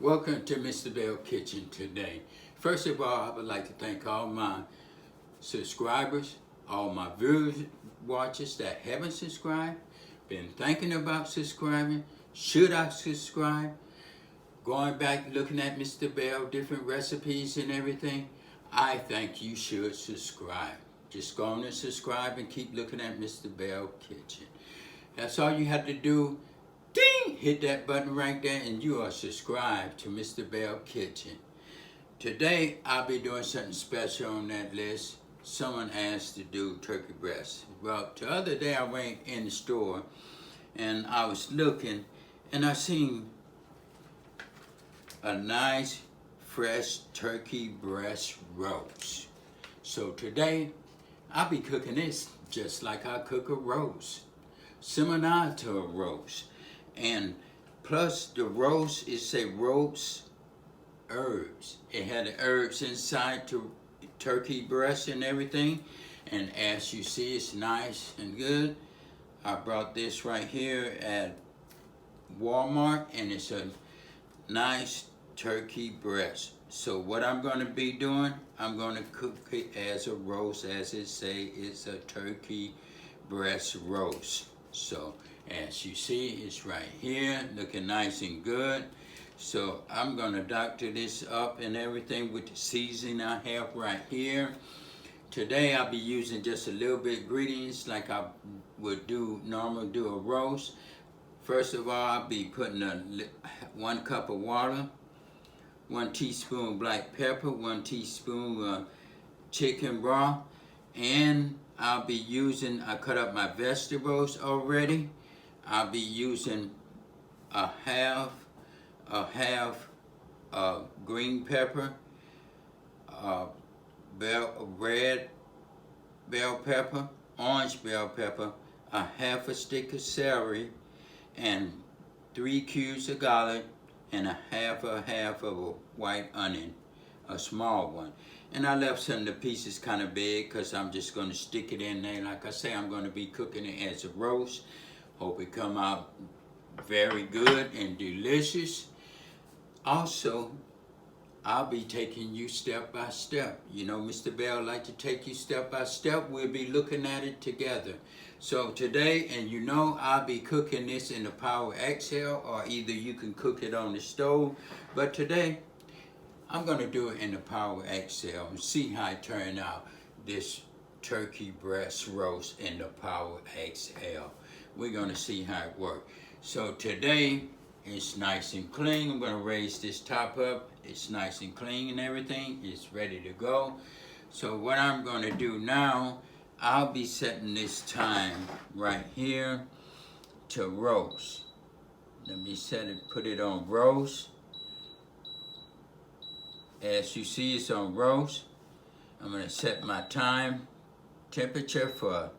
Welcome to Mr. Belle Kitchen today. First of all, I would like to thank all my subscribers, all my viewers, watchers that haven't subscribed, been thinking about subscribing, should I subscribe, going back looking at Mr. Belle, different recipes and everything. I think you should subscribe. Just go on and subscribe and keep looking at Mr. Belle Kitchen. That's all you have to do. Ding! Hit that button right there and you are subscribed to Mr. Belle Kitchen. Today I'll be doing something special on that list. Someone asked to do turkey breast. Well, the other day I went in the store and I was looking and I seen a nice fresh turkey breast roast. So today I'll be cooking this just like I cook a roast. Similar to a roast. And plus the roast, it say roast herbs. It had the herbs inside to turkey breast and everything. And as you see, it's nice and good. I brought this right here at Walmart and it's a nice turkey breast. So what I'm going to be doing, I'm going to cook it as a roast, as it say, it's a turkey breast roast. So as you see, it's right here, looking nice and good. So I'm gonna doctor this up and everything with the seasoning I have right here. Today I'll be using just a little bit ingredients like I would normally do a roast. First of all, I'll be putting 1 cup of water, 1 teaspoon black pepper, 1 teaspoon chicken broth, and I'll be using, I cut up my vegetables already. I'll be using a half green pepper, red bell pepper, orange bell pepper, a half a stick of celery, and 3 cubes of garlic, and a half of a white onion, a small one. And I left some of the pieces kind of big because I'm just going to stick it in there. Like I say, I'm going to be cooking it as a roast. Hope it come out very good and delicious. Also, I'll be taking you step by step. You know, Mr. Belle like to take you step by step. We'll be looking at it together. So today, and you know, I'll be cooking this in the Power XL, or either you can cook it on the stove. But today, I'm going to do it in the Power XL and see how it turned out, this turkey breast roast in the Power XL. We're going to see how it works. So today, it's nice and clean. I'm going to raise this top up. It's nice and clean and everything. It's ready to go. So what I'm going to do now, I'll be setting this time right here to roast. Let me set it, put it on roast. As you see, it's on roast. I'm going to set my time temperature for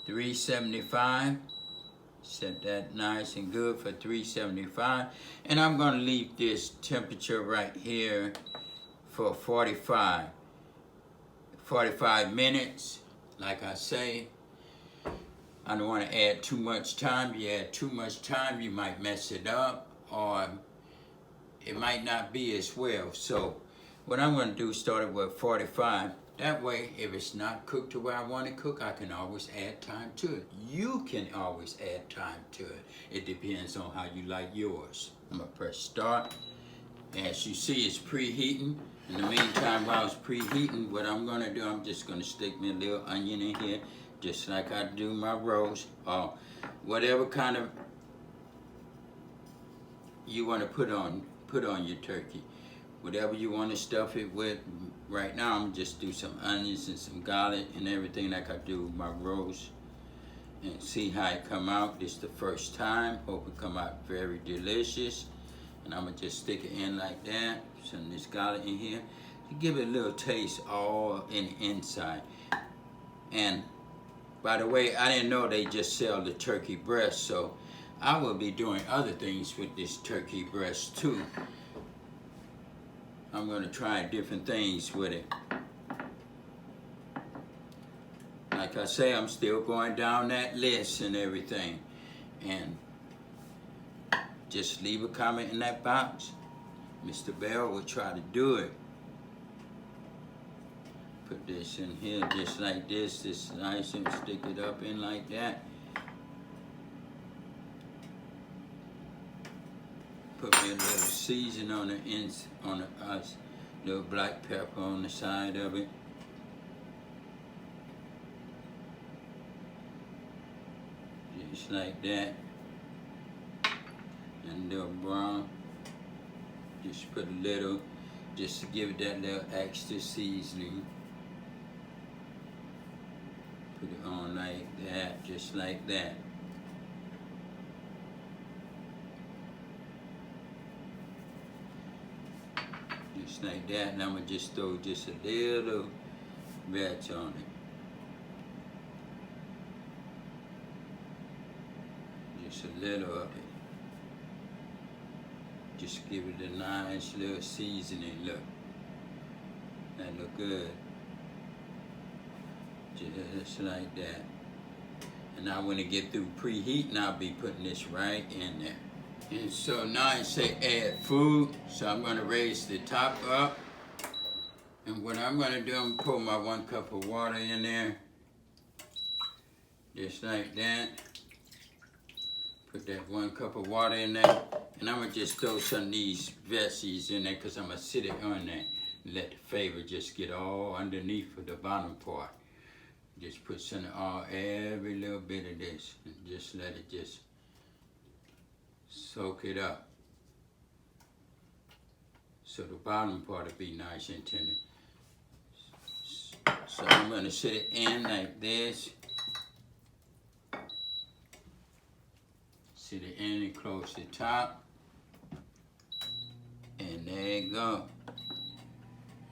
375. Set that nice and good for 375. And I'm going to leave this temperature right here for 45 minutes. Like I say, I don't want to add too much time. If you add too much time, you might mess it up, or it might not be as well. So what I'm going to do is start it with 45. That way, if it's not cooked to where I want it cooked, I can always add time to it. You can always add time to it. It depends on how you like yours. I'm going to press start. As you see, it's preheating. In the meantime, while it's preheating, what I'm going to do, I'm just going to stick me a little onion in here, just like I do my roast, or whatever kind of you want to put on your turkey. Whatever you want to stuff it with. Right now, I'm just do some onions and some garlic and everything like I do with my roast. And see how it come out. This is the first time. Hope it come out very delicious. And I'm going to just stick it in like that. Some of this garlic in here. To give it a little taste all in the inside. And by the way, I didn't know they just sell the turkey breast. So I will be doing other things with this turkey breast too. I'm going to try different things with it. Like I say, I'm still going down that list and everything. And just leave a comment in that box. Mr. Belle will try to do it. Put this in here just like this. This is nice and stick it up in like that. Put me a little season on the ends, on the little black pepper on the side of it. Just like that. And a little brown. Just put a little, just to give it that little extra seasoning. Put it on like that, just like that. Just like that, and I'm gonna just throw just a little veg on it. Just a little of it. Just give it a nice little seasoning look. That look good. Just like that. And now when it get through preheating, I'll be putting this right in there. And so now I say add food. So I'm gonna raise the top up. And what I'm gonna do, I'm gonna pour my 1 cup of water in there. Just like that. Put that 1 cup of water in there. And I'm gonna just throw some of these veggies in there because I'm gonna sit it on there and let the flavor just get all underneath of the bottom part. Just put some every little bit of this and just let it just soak it up. So the bottom part will be nice and tender. So I'm gonna sit it in like this. Sit it in and close the top. And there you go.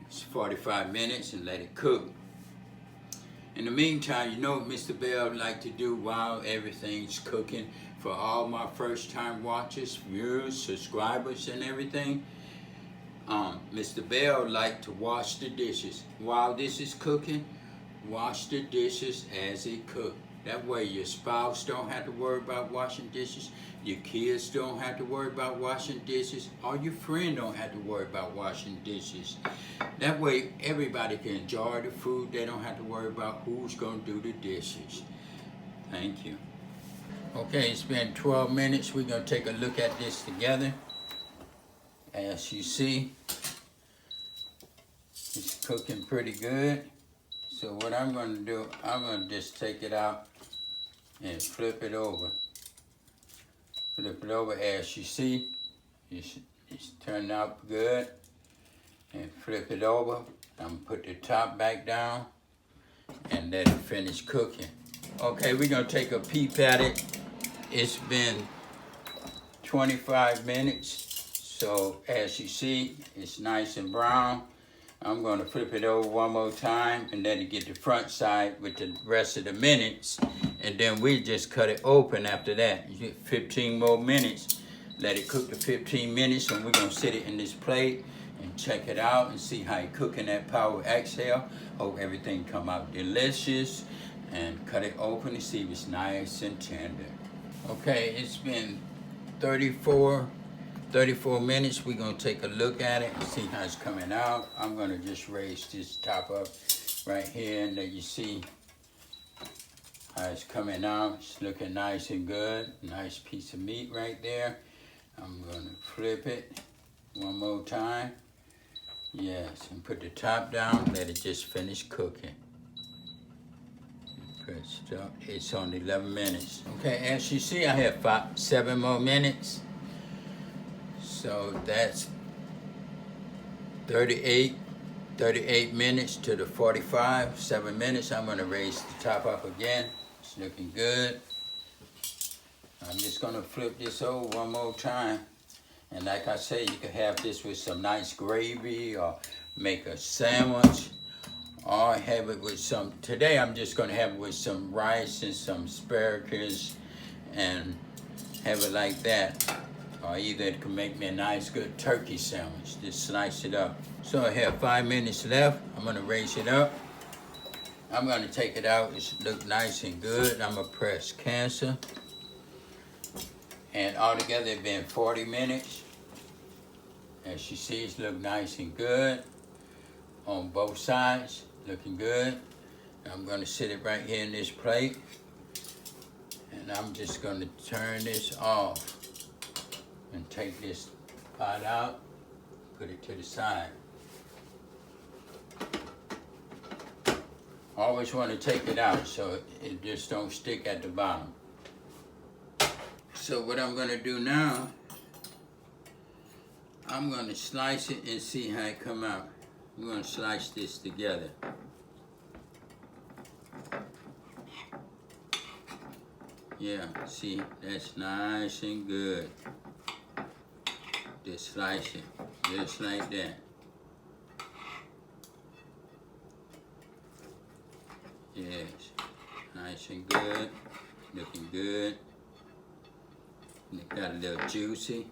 It's 45 minutes and let it cook. In the meantime, you know what Mr. Belle like to do while everything's cooking for all my first time watchers, viewers, subscribers and everything. Mr. Belle like to wash the dishes. While this is cooking, wash the dishes as it cooks. That way your spouse don't have to worry about washing dishes, your kids don't have to worry about washing dishes, or your friend don't have to worry about washing dishes. That way everybody can enjoy the food. They don't have to worry about who's gonna do the dishes. Thank you. Okay, it's been 12 minutes. We're gonna take a look at this together. As you see, it's cooking pretty good. So what I'm gonna do, I'm gonna just take it out and flip it over. Flip it over. As you see, it's turned out good. And flip it over. I'm gonna put the top back down and let it finish cooking. Okay, we're gonna take a peep at it. It's been 25 minutes. So as you see, it's nice and brown. I'm gonna flip it over one more time and let it get the front side with the rest of the minutes. And then we just cut it open after that. You get 15 more minutes. Let it cook to 15 minutes and we're gonna sit it in this plate and check it out and see how it cooking that Power Exhale. Hope everything come out delicious. And cut it open and see if it's nice and tender. Okay, it's been 34 minutes. We're gonna take a look at it and see how it's coming out. I'm gonna just raise this top up right here and let you see how it's coming out. It's looking nice and good. Nice piece of meat right there. I'm gonna flip it one more time. Yes, and put the top down, let it just finish cooking. Press stop. It's on 11 minutes. Okay, as you see, I have 7 more minutes. So that's 38 minutes to the 45, 7 minutes. I'm gonna raise the top up again. It's looking good. I'm just gonna flip this over one more time. And like I say, you can have this with some nice gravy or make a sandwich or have it with some, today I'm just gonna have it with some rice and some asparagus and have it like that. Or either it can make me a nice good turkey sandwich. Just slice it up. So I have 5 minutes left. I'm gonna raise it up. I'm gonna take it out. It look nice and good. I'm gonna press cancel. And altogether it's been 40 minutes. As you see, it's look nice and good on both sides, looking good. I'm going to sit it right here in this plate, and I'm just going to turn this off and take this pot out, put it to the side. Always want to take it out so it just don't stick at the bottom. So what I'm going to do now, I'm going to slice it and see how it come out. I'm going to slice this together. Yeah, see, that's nice and good. Just slice it, just like that. Yes, nice and good, looking good. And it got a little juicy.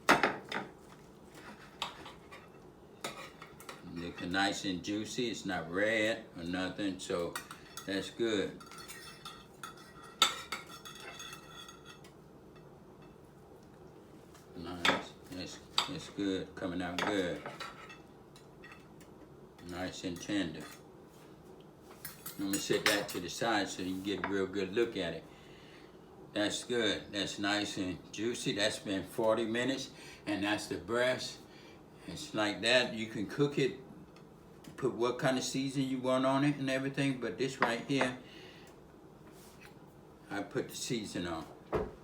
Looking nice and juicy. It's not red or nothing, so that's good. Nice, that's good, coming out good. Nice and tender. I'm gonna set that to the side so you can get a real good look at it. That's good. That's nice and juicy. That's been 40 minutes, and that's the breast. It's like that. You can cook it, put what kind of seasoning you want on it and everything, but this right here, I put the seasoning on.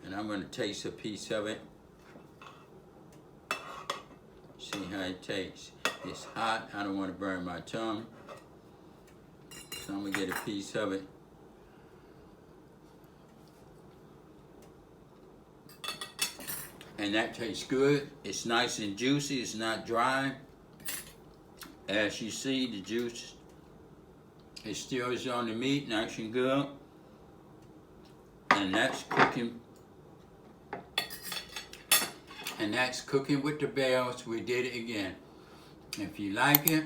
And I'm gonna taste a piece of it. See how it tastes. It's hot. I don't want to burn my tongue. So I'm gonna get a piece of it. And that tastes good. It's nice and juicy. It's not dry. As you see, the juice, it still is on the meat, nice and good. And that's cooking. And that's cooking with the Bells. We did it again. If you like it,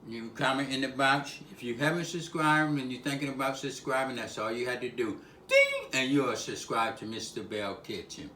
you comment in the box. If you haven't subscribed and you're thinking about subscribing, that's all you had to do. Ding! And you're subscribed to Mr. Belle Kitchen.